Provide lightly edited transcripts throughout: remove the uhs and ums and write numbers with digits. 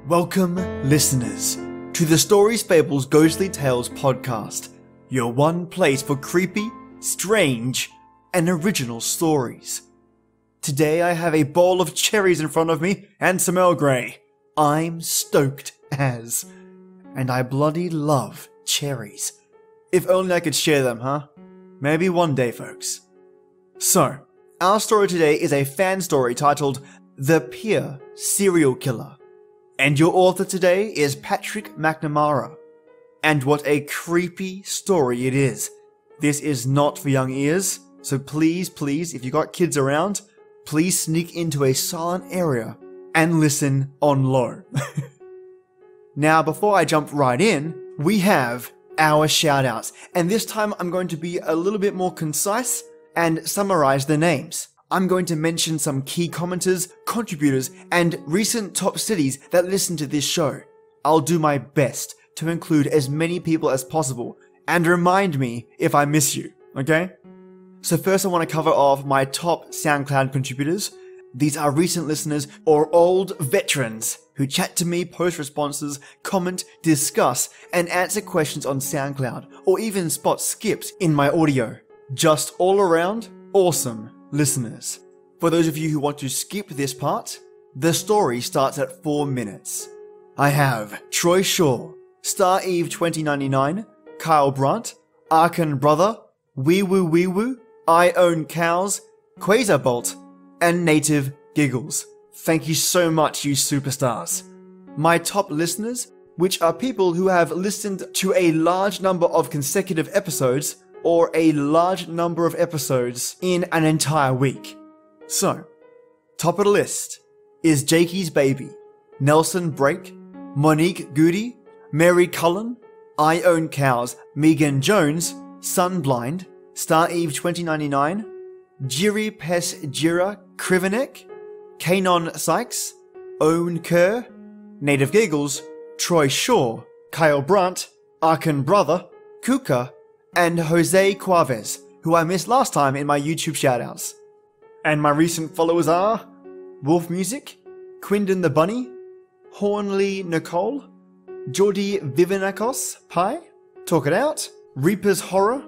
Welcome, listeners, to the Stories Fables Ghostly Tales podcast, your one place for creepy, strange, and original stories. Today I have a bowl of cherries in front of me and some Earl Grey. I'm stoked as, and I bloody love cherries. If only I could share them, huh? Maybe one day, folks. So, our story today is a fan story titled The Pier Serial Killer. And your author today is Patrick Mcnamara. And what a creepy story it is. This is not for young ears, so please, if you got kids around, please sneak into a silent area and listen on low. Now, before I jump right in, we have our shoutouts. And this time I'm going to be a little bit more concise and summarize the names. I'm going to mention some key commenters, contributors, and recent top cities that listen to this show. I'll do my best to include as many people as possible, and remind me if I miss you, okay? So first I want to cover off my top SoundCloud contributors. These are recent listeners or old veterans who chat to me, post responses, comment, discuss, and answer questions on SoundCloud, or even spot skips in my audio. Just all around awesome listeners. For those of you who want to skip this part, the story starts at 4 minutes. I have Troy Shaw, Star Eve 2099, Kyle Brunt, Arkan Brother, Wee Woo, I Own Cows, Quasar Bolt, and Native Giggles. Thank you so much, you superstars. My top listeners, which are people who have listened to a large number of consecutive episodes, or a large number of episodes in an entire week. So, top of the list is Jakey's Baby, Nelson Brake, Monique Goody, Mary Cullen, I Own Cows, Megan Jones, Sunblind, Star Eve 2099, Jiri Pes Jira Krivenek, Kanon Sykes, Owen Kerr, Native Giggles, Troy Shaw, Kyle Brunt, Arkan Brother, Kuka, and Jose Cuaves, who I missed last time in my YouTube shoutouts. And my recent followers are Wolf Music, Quindon the Bunny, Hornley Nicole, Jordi Vivinakos Pie, Talk It Out, Reaper's Horror,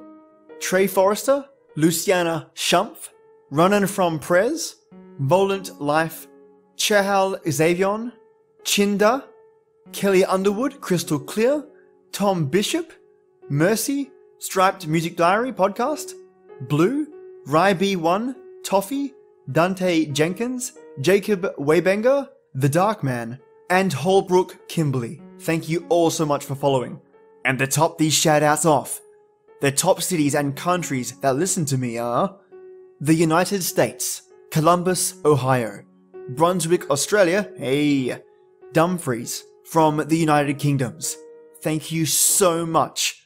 Trey Forrester, Luciana Shumpf, Runnin' From Prez, Volant Life, Chahal Xavion, Chinda, Kelly Underwood, Crystal Clear, Tom Bishop, Mercy, Striped Music Diary Podcast, Blue, Ry-B1, Toffee, Dante Jenkins, Jacob Waybanger, The Dark Man, and Holbrook Kimberly. Thank you all so much for following. And to top these shoutouts off, the top cities and countries that listen to me are the United States, Columbus, Ohio, Brunswick, Australia, hey, Dumfries from the United Kingdoms. Thank you so much.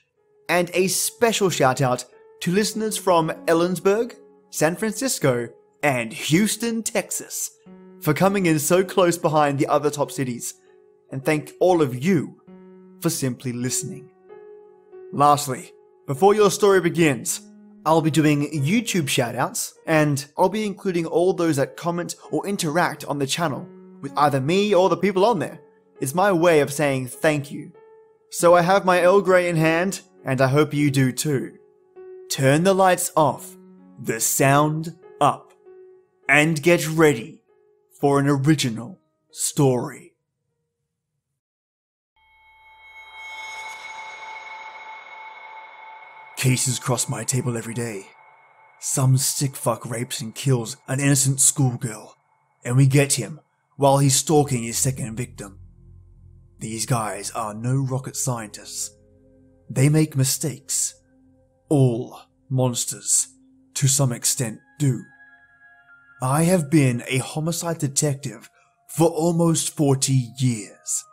And a special shout out to listeners from Ellensburg, San Francisco, and Houston, Texas, for coming in so close behind the other top cities. And thank all of you for simply listening. Lastly, before your story begins, I'll be doing YouTube shoutouts, and I'll be including all those that comment or interact on the channel with either me or the people on there. It's my way of saying thank you. So I have my Earl Grey in hand, and I hope you do too. Turn the lights off, the sound up, and get ready for an original story. Cases cross my table every day. Some sick fuck rapes and kills an innocent schoolgirl, and we get him while he's stalking his second victim. These guys are no rocket scientists. They make mistakes. All monsters, to some extent, do. I have been a homicide detective for almost 40 years.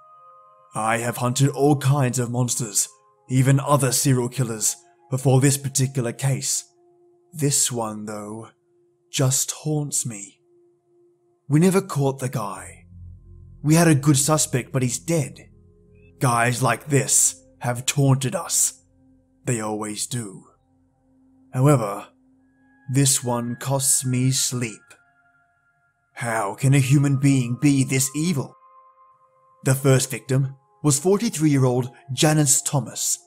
I have hunted all kinds of monsters, even other serial killers, before this particular case. This one, though, just haunts me. We never caught the guy. We had a good suspect, but he's dead. Guys like this have taunted us. They always do. However, this one costs me sleep. How can a human being be this evil? The first victim was 43-year-old Janice Thomas.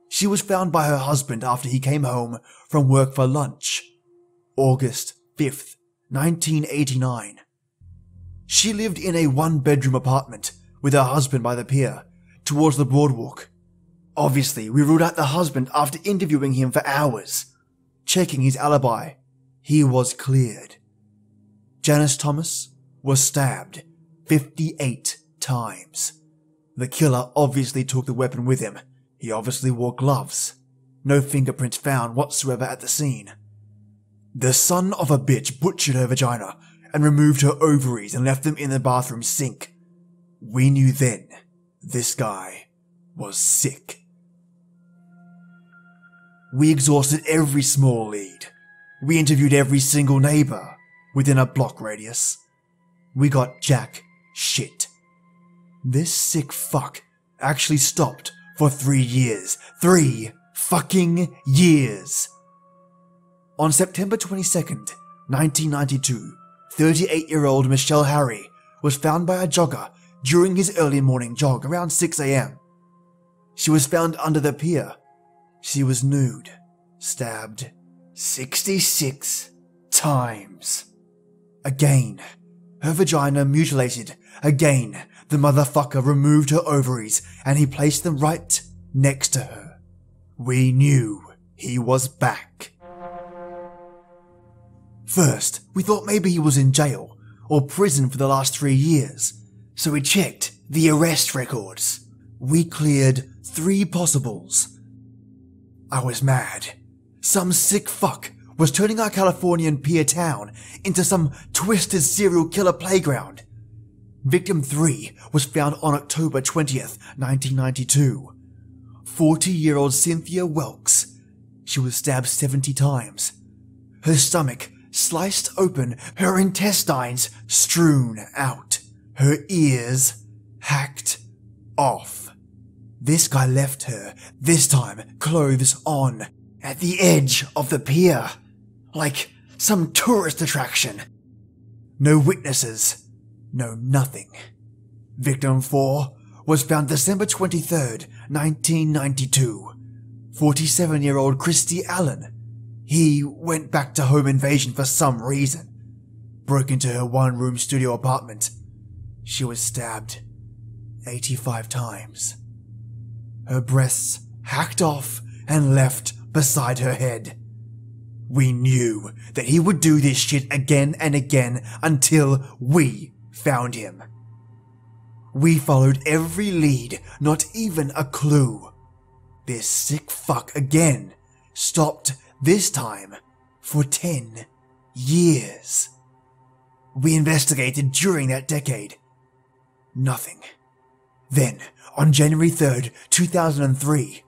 She was found by her husband after he came home from work for lunch, August 5th, 1989. She lived in a one-bedroom apartment with her husband by the pier, towards the boardwalk. Obviously, we ruled out the husband after interviewing him for hours. Checking his alibi, he was cleared. Janice Thomas was stabbed 58 times. The killer obviously took the weapon with him. He obviously wore gloves. No fingerprints found whatsoever at the scene. The son of a bitch butchered her vagina and removed her ovaries and left them in the bathroom sink. We knew then this guy was sick. We exhausted every small lead. We interviewed every single neighbor within a block radius. We got jack shit. This sick fuck actually stopped for 3 years. 3 fucking years. On September 22nd, 1992, 38-year-old Michelle Harry was found by a jogger during his early morning jog around 6 a.m. She was found under the pier. She was nude, stabbed 66 times. Again, her vagina mutilated. Again, the motherfucker removed her ovaries and he placed them right next to her. We knew he was back. First, we thought maybe he was in jail or prison for the last 3 years, so we checked the arrest records. We cleared 3 possibles. I was mad. Some sick fuck was turning our Californian pier town into some twisted serial killer playground. Victim 3 was found on October 20th, 1992. 40-year-old Cynthia Welks. She was stabbed 70 times. Her stomach sliced open, her intestines strewn out, her ears hacked off. This guy left her, this time clothes on, at the edge of the pier, like some tourist attraction. No witnesses, no nothing. Victim 4 was found December 23rd, 1992. 47-year-old Christy Allen. He went back to home invasion for some reason. Broke into her one-room studio apartment. She was stabbed 85 times. Her breasts hacked off and left beside her head. We knew that he would do this shit again and again until we found him. We followed every lead, not even a clue. This sick fuck again stopped, this time for 10 years. We investigated during that decade. Nothing. Then, on January 3rd, 2003,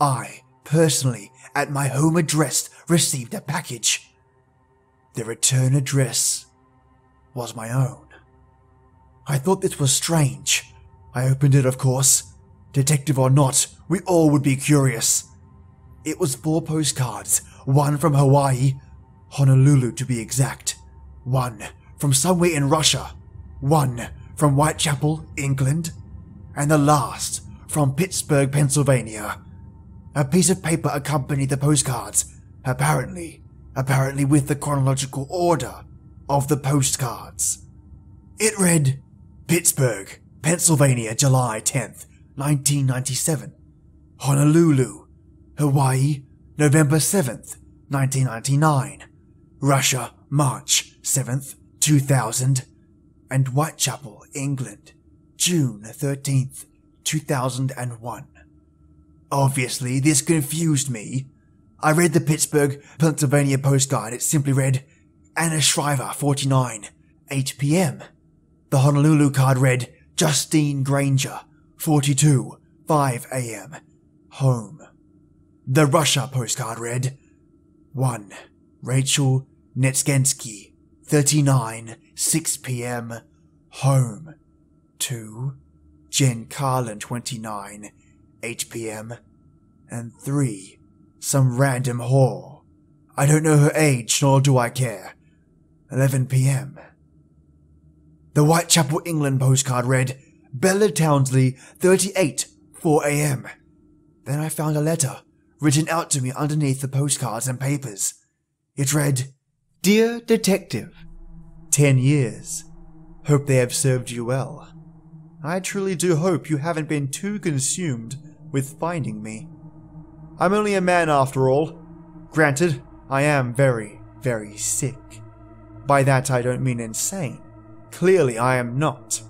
I, personally, at my home address, received a package. The return address was my own. I thought this was strange. I opened it, of course. Detective or not, we all would be curious. It was 4 postcards, 1 from Hawaii, Honolulu to be exact, 1 from somewhere in Russia, 1 from Whitechapel, England, and the last from Pittsburgh, Pennsylvania. A piece of paper accompanied the postcards, apparently with the chronological order of the postcards. It read, Pittsburgh, Pennsylvania, July 10th, 1997. Honolulu, Hawaii, November 7th, 1999. Russia, March 7th, 2000. And Whitechapel, England, June 13th, 2001. Obviously, this confused me. I read the Pittsburgh, Pennsylvania postcard. It simply read, Anna Shriver, 49, 8 p.m. The Honolulu card read, Justine Granger, 42, 5 a.m. Home. The Russia postcard read, 1. Rachel Netskensky, 39, 6 p.m. Home. 2. Jen Carlin, 29, 8 p.m. And 3. Some random whore. I don't know her age, nor do I care. 11 p.m. The Whitechapel, England postcard read, Bella Townsley, 38, 4 a.m. Then I found a letter written out to me underneath the postcards and papers. It read, "Dear Detective, 10 years. Hope they have served you well. I truly do hope you haven't been too consumed with finding me. I'm only a man after all. Granted, I am very, very sick. By that I don't mean insane. Clearly I am not.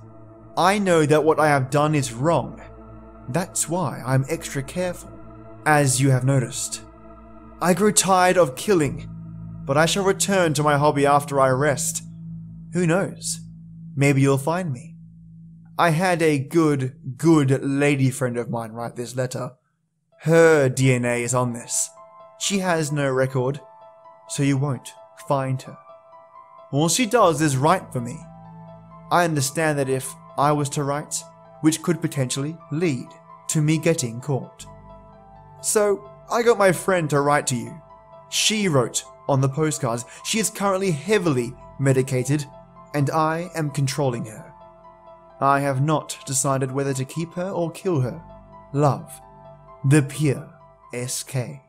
I know that what I have done is wrong. That's why I'm extra careful, as you have noticed. I grew tired of killing, but I shall return to my hobby after I rest. Who knows? Maybe you'll find me." I had a good lady friend of mine write this letter. Her DNA is on this. She has no record, so you won't find her. All she does is write for me. I understand that if I was to write, which could potentially lead to me getting caught. So I got my friend to write to you. She wrote on the postcards she is currently heavily medicated and I am controlling her. I have not decided whether to keep her or kill her. Love, the Pier, SK.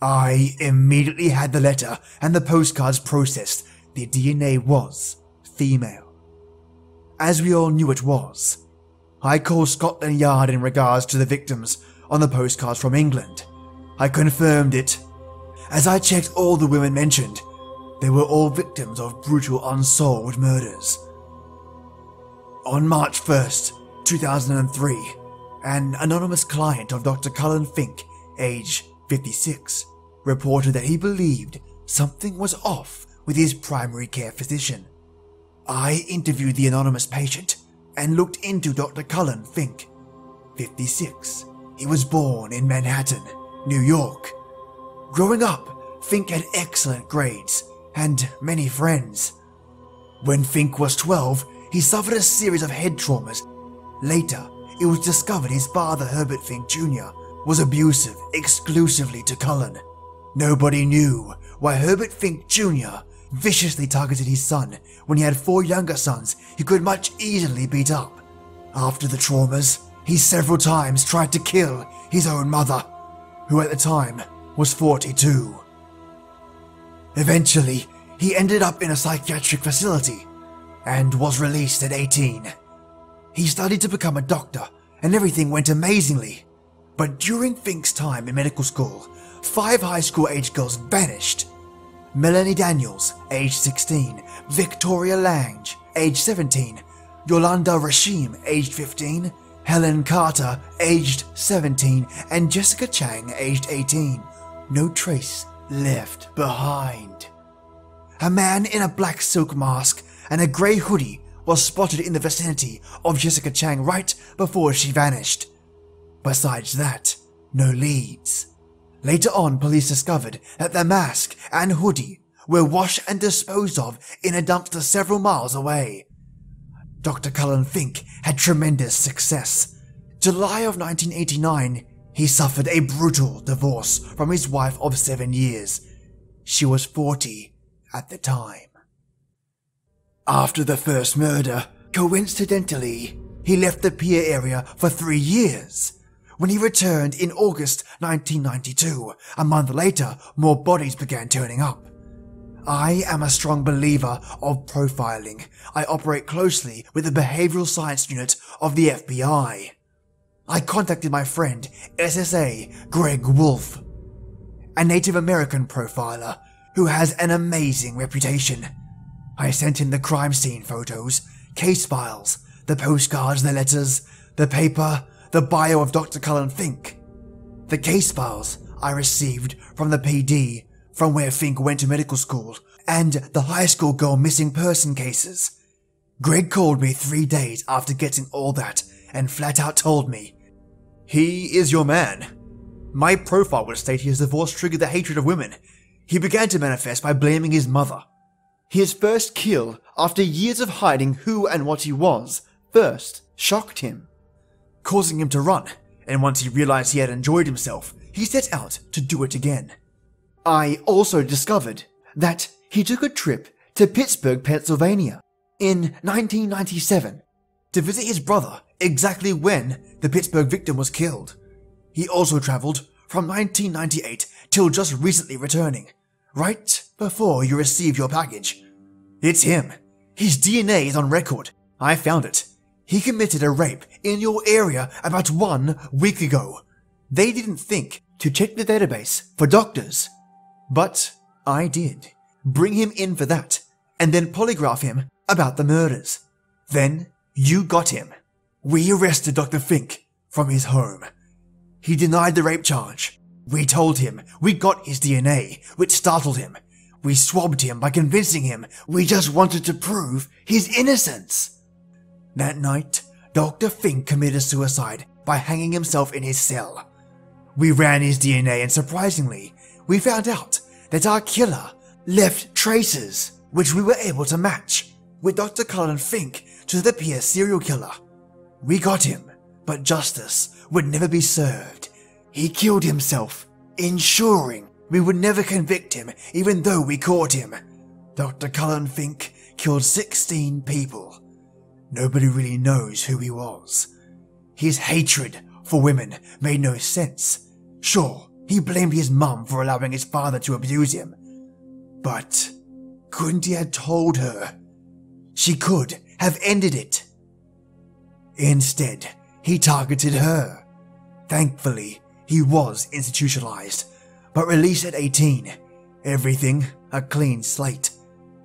I immediately had the letter and the postcards processed. The DNA was female. As we all knew it was. I called Scotland Yard in regards to the victims on the postcards from England. I confirmed it. As I checked all the women mentioned, they were all victims of brutal unsolved murders. On March 1st, 2003, an anonymous client of Dr. Cullen Fink, age 56, reported that he believed something was off with his primary care physician. I interviewed the anonymous patient and looked into Dr. Cullen Fink, 56. He was born in Manhattan, New York. Growing up, Fink had excellent grades and many friends. When Fink was 12, he suffered a series of head traumas. Later, it was discovered his father, Herbert Fink Jr., was abusive exclusively to Cullen. Nobody knew why Herbert Fink Jr. viciously targeted his son when he had 4 younger sons he could much easily beat up. After the traumas, he several times tried to kill his own mother, who at the time was 42. Eventually, he ended up in a psychiatric facility and was released at 18. He studied to become a doctor and everything went amazingly. But during Fink's time in medical school, 5 high school age girls vanished. Melanie Daniels, age 16, Victoria Lange, age 17, Yolanda Rashim, aged 15, Helen Carter, aged 17, and Jessica Chang, aged 18. No trace left behind. A man in a black silk mask and a grey hoodie was spotted in the vicinity of Jessica Chang right before she vanished. Besides that, no leads. Later on, police discovered that the mask and hoodie were washed and disposed of in a dumpster several miles away. Dr. Cullen Fink had tremendous success. July of 1989, he suffered a brutal divorce from his wife of 7 years. She was 40 at the time. After the first murder, coincidentally, he left the Pier area for 3 years. When he returned in August 1992, a month later, more bodies began turning up. I am a strong believer of profiling. I operate closely with the behavioral science unit of the FBI. I contacted my friend, SSA Greg Wolf, a Native American profiler who has an amazing reputation. I sent him the crime scene photos, case files, the postcards, the letters, the paper, the bio of Dr. Cullen Fink. The case files I received from the PD, from where Fink went to medical school, and the high school girl missing person cases. Greg called me 3 days after getting all that and flat out told me, "He is your man. My profile would state his divorce triggered the hatred of women. He began to manifest by blaming his mother. His first kill, after years of hiding who and what he was, first shocked him, causing him to run, and once he realized he had enjoyed himself, he set out to do it again. I also discovered that he took a trip to Pittsburgh, Pennsylvania in 1997 to visit his brother exactly when the Pittsburgh victim was killed. He also travelled from 1998 till just recently returning, right before you received your package. It's him. His DNA is on record. I found it. He committed a rape in your area about 1 week ago. They didn't think to check the database for doctors, but I did. Bring him in for that, and then polygraph him about the murders. Then you got him. We arrested Dr. Fink from his home. He denied the rape charge. We told him we got his DNA, which startled him. We swabbed him by convincing him we just wanted to prove his innocence. That night, Dr. Fink committed suicide by hanging himself in his cell. We ran his DNA and surprisingly, we found out that our killer left traces which we were able to match with Dr. Cullen Fink to the Pier serial killer. We got him, but justice would never be served. He killed himself, ensuring we would never convict him even though we caught him. Dr. Cullen Fink killed 16 people. Nobody really knows who he was. His hatred for women made no sense. Sure, he blamed his mum for allowing his father to abuse him. But couldn't he have told her? She could have ended it. Instead, he targeted her. Thankfully, he was institutionalized, but released at 18. Everything a clean slate.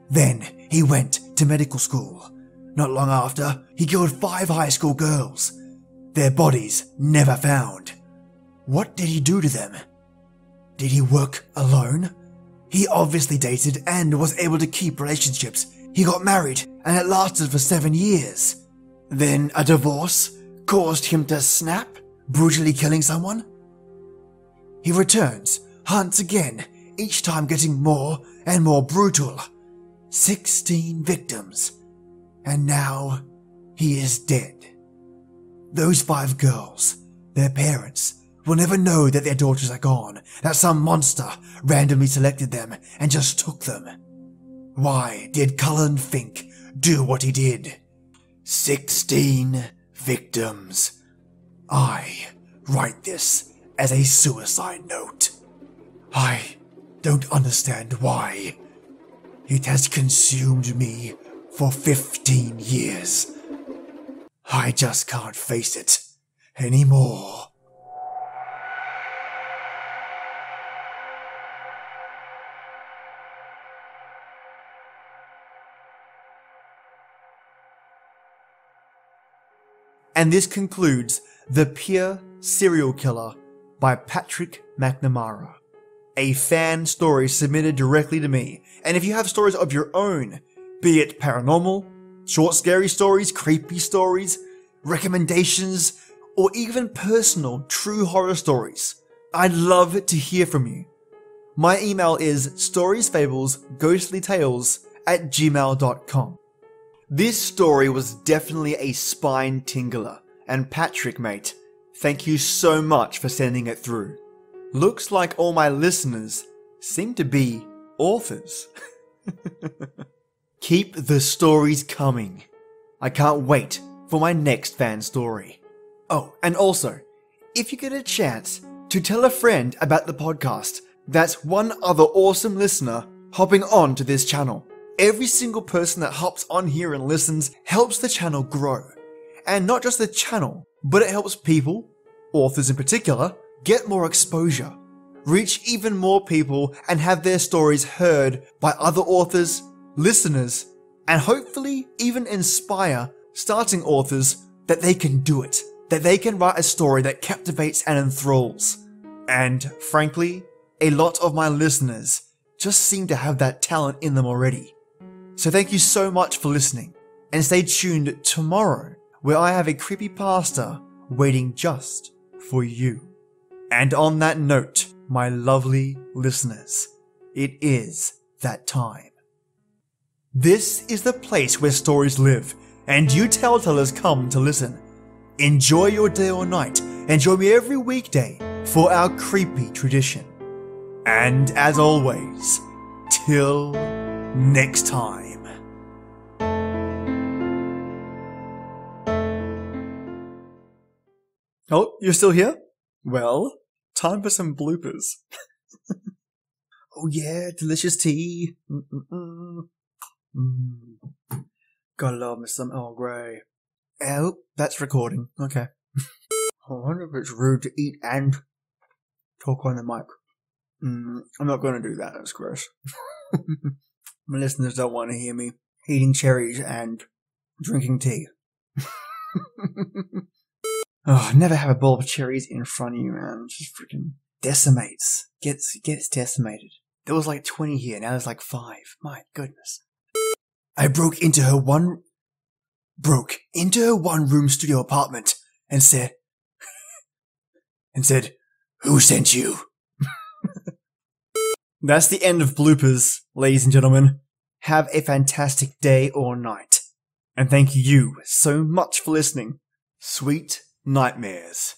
Then he went to medical school. Not long after, he killed 5 high school girls. Their bodies never found. What did he do to them? Did he work alone? He obviously dated and was able to keep relationships. He got married and it lasted for 7 years. Then a divorce caused him to snap, brutally killing someone. He returns, hunts again, each time getting more and more brutal. 16 victims. And now he is dead. Those 5 girls, their parents, will never know that their daughters are gone, that some monster randomly selected them and just took them. Why did Cullen Fink do what he did? 16 victims. I write this as a suicide note. I don't understand why. It has consumed me for 15 years. I just can't face it anymore. And this concludes The Pier Serial Killer by Patrick Mcnamara, a fan story submitted directly to me. And if you have stories of your own, be it paranormal, short scary stories, creepy stories, recommendations, or even personal true horror stories, I'd love to hear from you. My email is StoriesFablesGhostlyTales@gmail.com. This story was definitely a spine tingler, and Patrick, mate, thank you so much for sending it through. Looks like all my listeners seem to be authors. Keep the stories coming. I can't wait for my next fan story. Oh, and also, if you get a chance to tell a friend about the podcast, that's one other awesome listener hopping on to this channel. Every single person that hops on here and listens helps the channel grow. And not just the channel, but it helps people, authors in particular, get more exposure, reach even more people and have their stories heard by other authors, listeners, and hopefully even inspire starting authors that they can do it, that they can write a story that captivates and enthralls. And frankly, a lot of my listeners just seem to have that talent in them already. So thank you so much for listening, and stay tuned tomorrow where I have a creepypasta waiting just for you. And on that note, my lovely listeners, it is that time. This is the place where stories live, and you telltellers come to listen. Enjoy your day or night, and join me every weekday for our creepy tradition. And as always, till next time. Oh, you're still here? Well, time for some bloopers. Oh yeah, delicious tea. Gotta love me some Earl Grey. Oh, that's recording. Okay. I wonder if it's rude to eat and talk on the mic. I'm not going to do that. That's gross. My listeners don't want to hear me eating cherries and drinking tea. Oh, never have a bowl of cherries in front of you, man. It just freaking decimates. Gets decimated. There was like 20 here, now there's like 5. My goodness. I broke into her one-room studio apartment and said, "Who sent you?" That's the end of bloopers, ladies and gentlemen. Have a fantastic day or night. And thank you so much for listening. Sweet nightmares.